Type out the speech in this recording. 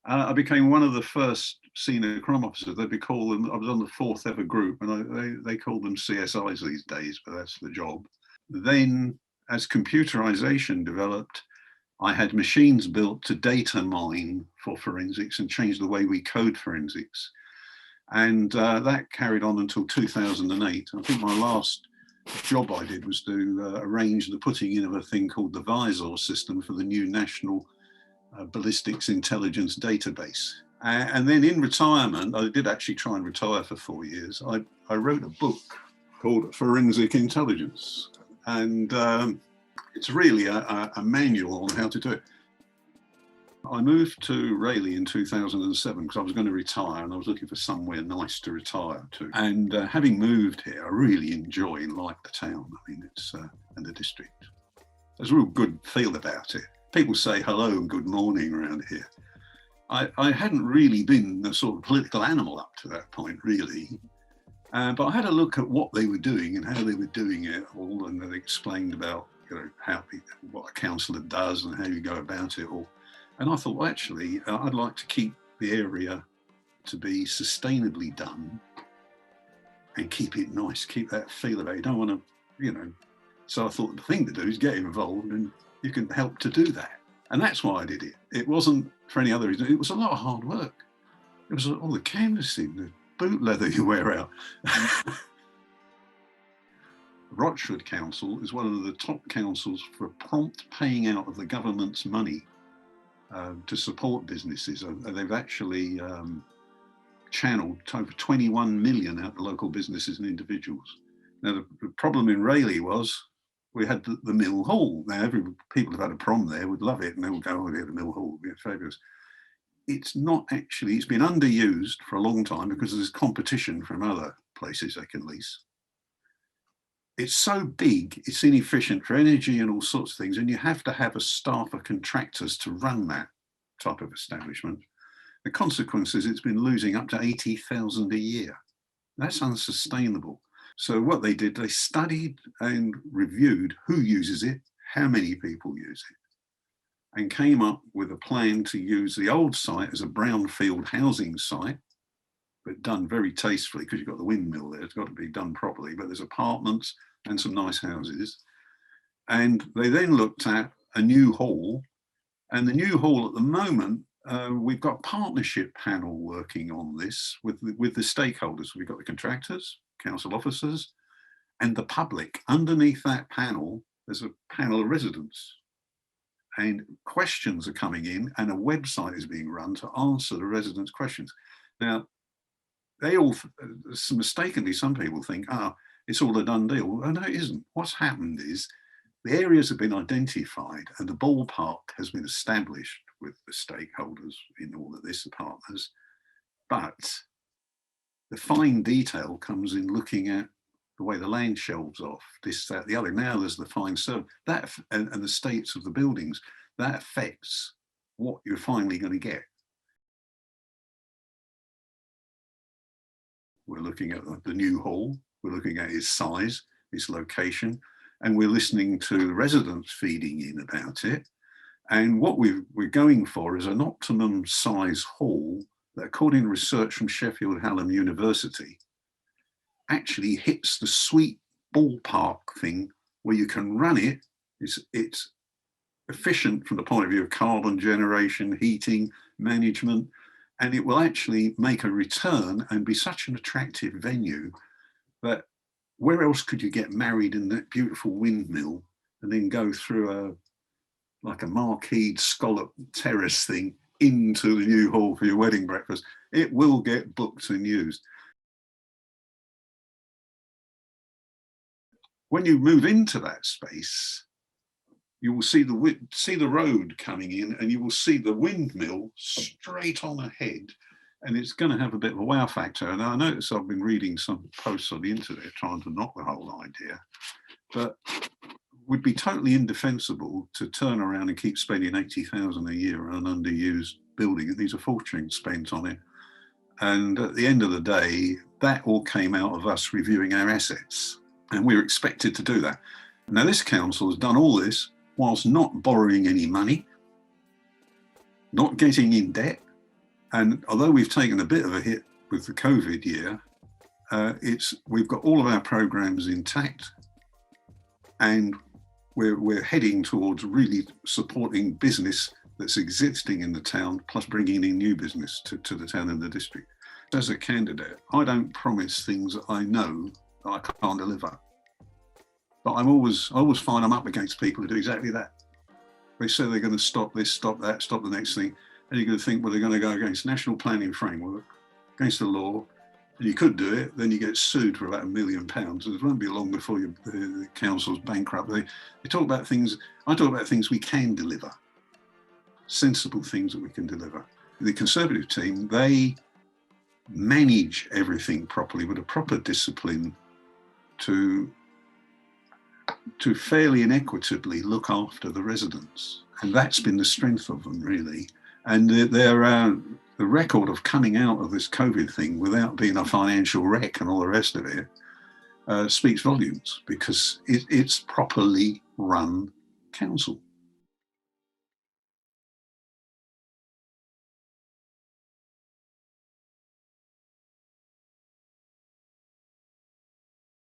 I became one of the first senior crime officers. They'd be called them. I was on the 4th ever group, and they call them C.S.Is these days, but that's the job. Then, as computerization developed, I had machines built to data mine for forensics and change the way we code forensics. And that carried on until 2008. I think my last job I did was to arrange the putting in of a thing called the Visor system for the new National Ballistics Intelligence Database. And then in retirement, I did actually try and retire for 4 years. I wrote a book called Forensic Intelligence. And it's really a manual on how to do it. I moved to Rayleigh in 2007 because I was going to retire and I was looking for somewhere nice to retire to. And having moved here, I really enjoy and like the town. I mean, it's and the district. There's a real good feel about it. People say hello and good morning around here. I hadn't really been a sort of political animal up to that point, really. But I had a look at what they were doing and how they were doing it all, and they explained about what a councillor does and how you go about it all. And I thought, well, actually, I'd like to keep the area to be sustainably done and keep it nice, keep that feel about it. You don't want to, So I thought the thing to do is get involved and you can help to do that. And that's why I did it. It wasn't for any other reason. It was a lot of hard work. It was all the canvassing, the boot leather you wear out. Rochford Council is one of the top councils for prompt paying out of the government's money to support businesses. They've actually channeled over 21 million out to local businesses and individuals. Now, the problem in Rayleigh was we had the Mill Hall. Now, people who've had a prom there would love it, and they would go, oh, yeah, the Mill Hall would be fabulous. It's not actually, it's been underused for a long time because there's competition from other places they can lease. It's so big, it's inefficient for energy and all sorts of things, and you have to have a staff of contractors to run that type of establishment. The consequence is it's been losing up to 80,000 a year. That's unsustainable. So what they did, they studied and reviewed who uses it, how many people use it, and came up with a plan to use the old site as a brownfield housing site, but done very tastefully because you've got the windmill there. It's got to be done properly, but there's apartments and some nice houses. And they then looked at a new hall, and the new hall at the moment, we've got a partnership panel working on this with the stakeholders. We've got the contractors, council officers, and the public. Underneath that panel, there's a panel of residents. And questions are coming in, and a website is being run to answer the residents' questions. Now, they all, mistakenly, some people think, it's all a done deal. Oh, no, it isn't. What's happened is the areas have been identified and the ballpark has been established with the stakeholders in all of this, the partners. But the fine detail comes in looking at the way the land shelves off, this, that, the other. Now there's the fine survey, that, and the states of the buildings, that affects what you're finally going to get. We're looking at the new hall, we're looking at its size, its location, and we're listening to residents feeding in about it. And what we're going for is an optimum size hall that, according to research from Sheffield Hallam University, actually hits the sweet ballpark thing where you can run it. It's efficient from the point of view of carbon generation, heating, management, and it will actually make a return and be such an attractive venue that where else could you get married in that beautiful windmill and then go through like a marqueed scallop terrace thing into the new hall for your wedding breakfast? It will get booked and used. When you move into that space, you will see the road coming in, and you will see the windmill straight on ahead, and it's going to have a bit of a wow factor. And I notice I've been reading some posts on the internet trying to knock the whole idea, but would be totally indefensible to turn around and keep spending 80,000 a year on an underused building. These are fortunes spent on it. And at the end of the day, that all came out of us reviewing our assets, and we were expected to do that. Now, this council has done all this whilst not borrowing any money, not getting in debt, And although we've taken a bit of a hit with the COVID year, we've got all of our programs intact, and we're heading towards really supporting business that's existing in the town, plus bringing in new business to the town and the district. As a candidate, I don't promise things that I know that I can't deliver. But I always find I'm up against people who do exactly that. They say they're going to stop this, stop that, stop the next thing. And you're going to think, well, they're going to go against national planning framework, against the law. And you could do it, then you get sued for about £1 million. It won't be long before the council's bankrupt. They talk about things, I talk about things we can deliver, sensible things that we can deliver. The Conservative team, they manage everything properly with a proper discipline to fairly and equitably look after the residents. And that's been the strength of them, really. And the record of coming out of this COVID thing without being a financial wreck and all the rest of it speaks volumes, because it's properly run council.